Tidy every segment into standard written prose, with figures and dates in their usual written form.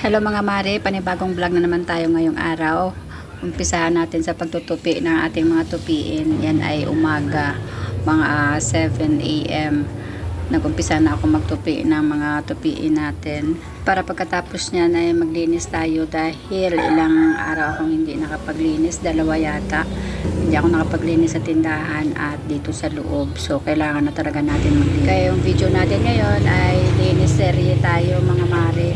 Hello mga mare, panibagong vlog na naman tayo ngayong araw. Umpisahan natin sa pagtutupi ng ating mga tupiin. Yan ay umaga, mga 7 a.m. Nag-umpisa na ako magtupi ng mga tupiin natin. Para pagkatapos niyan ay maglinis tayo dahil ilang araw akong hindi nakapaglinis, 2 yata. Hindi ako nakapaglinis sa tindahan at dito sa loob. So kailangan na talaga natin maglinis. Kaya yung video natin ngayon ay linis serye tayo mga mare.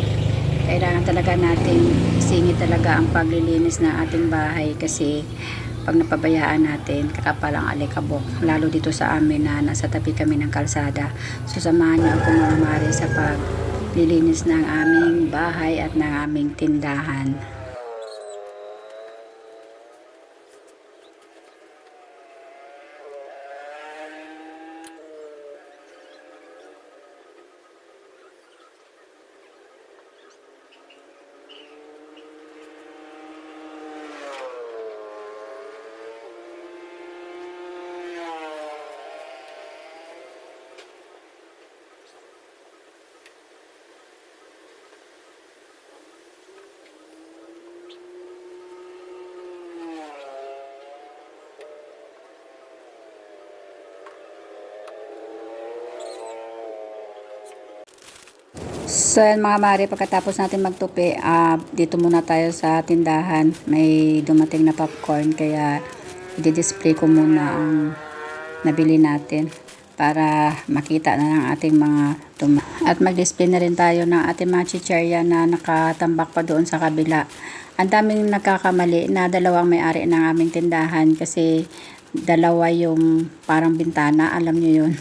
Kailangan talaga natin isingit talaga ang paglilinis ng ating bahay kasi pag napabayaan natin, kakapalang alikabok. Lalo dito sa amin na nasa tabi kami ng kalsada. So samahan niyo ako mga mare sa paglilinis ng aming bahay at ng aming tindahan. So yan mga mare, pagkatapos natin magtupi, dito muna tayo sa tindahan. May dumating na popcorn kaya i-display ko muna ang nabili natin para makita na ng ating mga at mag-display na rin tayo ng ating mga chicherya na nakatambak pa doon sa kabila. Ang daming nagkakamali na dalawang may-ari ng aming tindahan kasi dalawa yung parang bintana, alam nyo yun,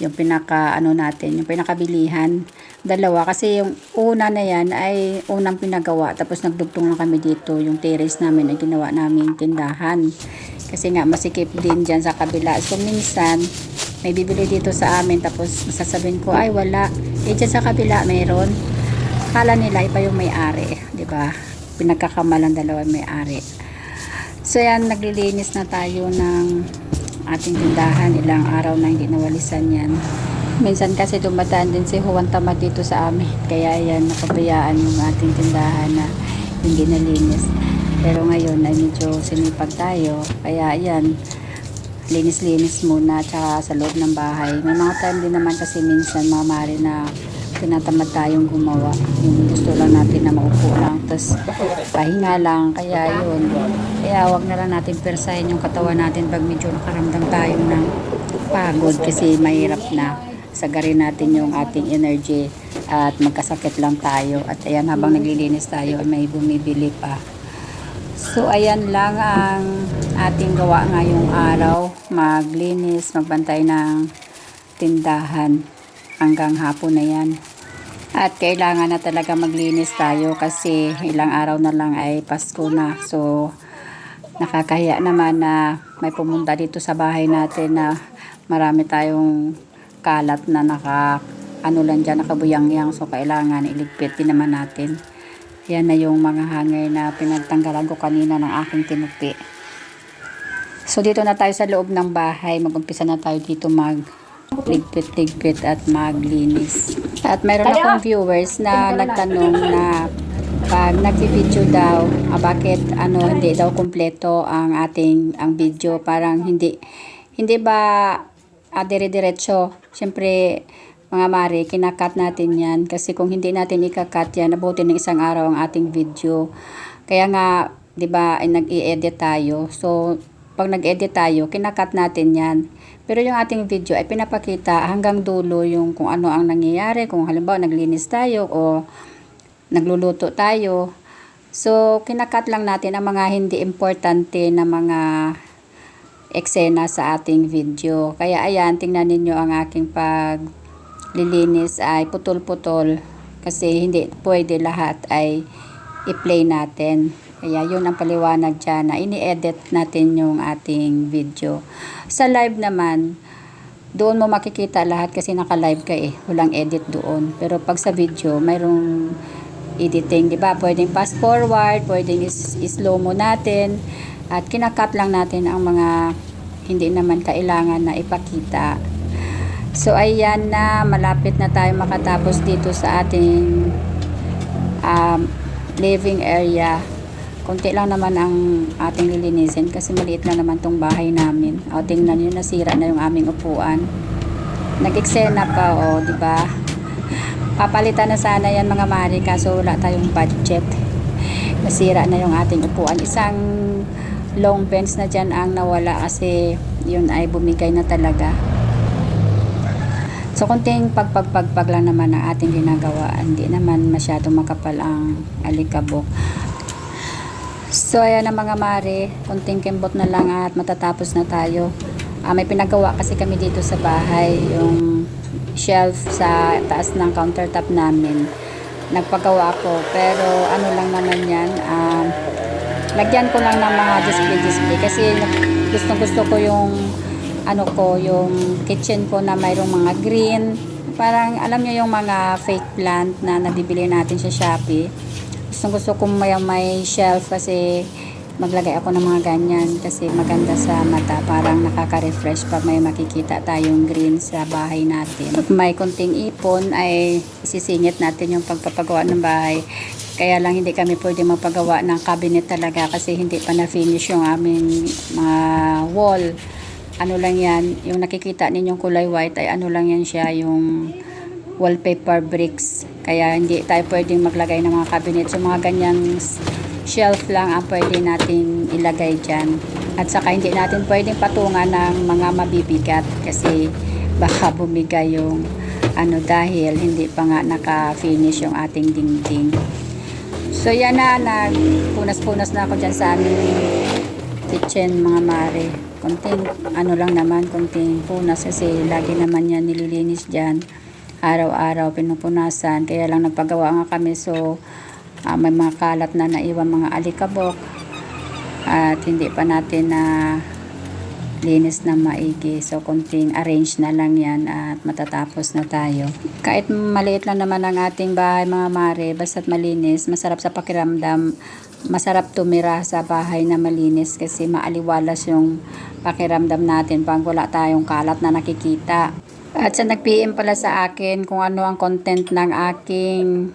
yung pinaka natin, yung pinakabilihan, dalawa kasi yung una na yan ay unang pinagawa tapos nagdugtong lang kami dito, yung terrace namin ay ginawa namin tindahan kasi nga masikip din dyan sa kabila. So minsan may bibili dito sa amin tapos sasabihin ko ay wala, dyan sa kabila mayroon, kala nila iba yung may-ari, di ba? Pinagkakamalang dalawa may-ari. So yan, naglilinis na tayo ng ating tindahan. Ilang araw na hindi nawalisan yan. Minsan kasi dumadaan din si Juan Tamad dito sa amin. Kaya yan, napabayaan yung ating tindahan na hindi nalinis. Pero ngayon ay medyo sinipag tayo. Kaya yan, linis-linis muna tsaka sa loob ng bahay. May mga time din naman kasi minsan mga mare na tinatamad tayong gumawa. Yung gusto lang natin na maupo lang tapos pahinga lang. Kaya yun. Kaya wag na lang natin persahin yung katawan natin pag medyo nakaramdam tayo ng pagod kasi mahirap na sagarin natin yung ating energy at magkasakit lang tayo. At ayan, habang naglilinis tayo may bumibili pa. So ayan lang ang ating gawa ngayong araw. Maglinis, magbantay ng tindahan hanggang hapon na yan. At kailangan na talaga maglinis tayo kasi ilang araw na lang ay Pasko na. So nakakahiya naman na may pumunta dito sa bahay natin na marami tayong kalat na lang dyan, nakabuyangyang. So kailangan iligpit din naman natin. Yan na yung mga hanger na pinagtanggalan ko kanina ng aking tinupi. So dito na tayo sa loob ng bahay. Mag-umpisa na tayo dito ligpit at maglinis. At mayroon akong viewers na nagtanong na pag nag-video daw, bakit hindi daw kumpleto ang video, parang hindi ba dire-diretso. Siyempre mga mare, kinakat natin yan kasi kung hindi natin ikakat yan, abutin ng isang araw ang ating video. Kaya nga, 'di ba, ay nag-i-edit tayo. So pag nag-edit tayo, kinakat natin yan. Pero yung ating video ay pinapakita hanggang dulo yung kung ano ang nangyayari. Kung halimbawa naglinis tayo o nagluluto tayo. So, kinakat lang natin ang mga hindi importante na mga eksena sa ating video. Kaya ayan, tingnan ninyo ang aking paglilinis ay putol-putol. Kasi hindi pwede lahat ay i-play natin. Kaya yun ang paliwanag dyan na ini-edit natin yung ating video. Sa live naman, doon mo makikita lahat kasi naka-live ka walang edit doon. Pero pag sa video, mayroong editing, di ba? Pwedeng fast forward, pwedeng slow mo natin. At kinakat lang natin ang mga hindi naman kailangan na ipakita. So ayan na, malapit na tayo makatapos dito sa ating living area. Konti lang naman ang ating lilinisin kasi maliit lang naman tong bahay namin. O, tingnan nyo, nasira na yung aming upuan. Nag-eksena pa, o, di ba? Papalitan na sana yan mga mari, kaso wala tayong budget. Nasira na yung ating upuan. Isang long bench na dyan ang nawala kasi yun ay bumigay na talaga. So, konting pagpagpagpag lang naman ang ating ginagawa. Hindi naman masyadong makapal ang alikabok. So, ayan na mga mare. Konting kimbot na lang at matatapos na tayo. May pinagawa kasi kami dito sa bahay. Yung shelf sa taas ng countertop namin. Nagpagawa ko. Pero, ano lang naman yan. Lagyan ko lang ng mga display. Kasi gusto ko yung yung kitchen ko na mayroong mga green. Parang alam nyo yung mga fake plant na nabibili natin sa Shopee. Gusto ko may shelf kasi maglagay ako ng mga ganyan kasi maganda sa mata. Parang nakaka-refresh pag may makikita tayong green sa bahay natin. Pag may konting ipon ay isisingit natin yung pagpapagawa ng bahay. Kaya lang hindi kami pwede magpagawa ng cabinet talaga kasi hindi pa na-finish yung aming mga wall. Ano lang yan, yung nakikita ninyong kulay white ay ano lang yan siya, yung wallpaper bricks. Kaya hindi tayo pwedeng maglagay ng mga cabinet. So mga ganyang shelf lang ang pwede natin ilagay dyan. At saka hindi natin pwedeng patungan ng mga mabibigat kasi baka bumigay yung dahil hindi pa nga naka-finish yung ating dingding. So yan na, nagpunas-punas na ako dyan sa aming kitchen mga mare. Konting lang naman, konting punas kasi lagi naman yan nililinis dyan. Araw-araw pinupunasan. Kaya lang nagpagawa nga kami, so may mga kalat na naiwan, mga alikabok. At hindi pa natin na linis na maigi. So konting arrange na lang yan at matatapos na tayo. Kahit maliit lang naman ang ating bahay mga mare, basta't malinis, masarap sa pakiramdam. Masarap tumira sa bahay na malinis kasi maaliwalas yung pakiramdam natin pag wala tayong kalat na nakikita. At sa nag-PM pala sa akin kung ano ang content ng aking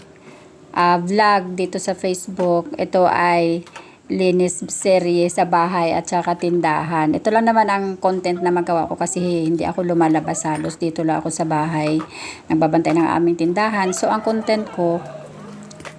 vlog dito sa Facebook, ito ay linis serye sa bahay at saka tindahan. Ito lang naman ang content na magawa ko kasi hindi ako lumalabas halos. Dito lang ako sa bahay, nagbabantay ng aming tindahan. So ang content ko,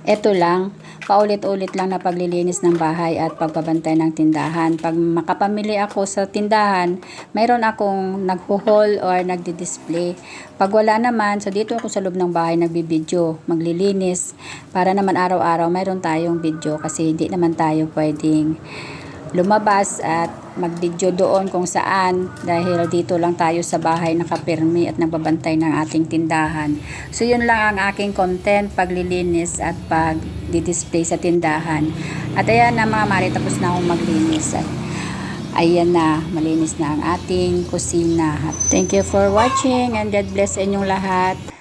ito lang, paulit-ulit lang na paglilinis ng bahay at pagbabantay ng tindahan. Pag makapamili ako sa tindahan, mayroon akong nagho-haul or nagdi-display. Pag wala naman, so dito ako sa loob ng bahay nagbibideo, maglilinis. Para naman araw-araw mayroon tayong video kasi hindi naman tayo pwedeng lumabas at mag-video doon kung saan dahil dito lang tayo sa bahay nakapirmi at nagbabantay ng ating tindahan. So yun lang ang aking content, paglilinis at pag-display sa tindahan. At ayan na mga mare, tapos na akong maglinis. At ayan na, malinis na ang ating kusina. Thank you for watching and God bless inyong lahat.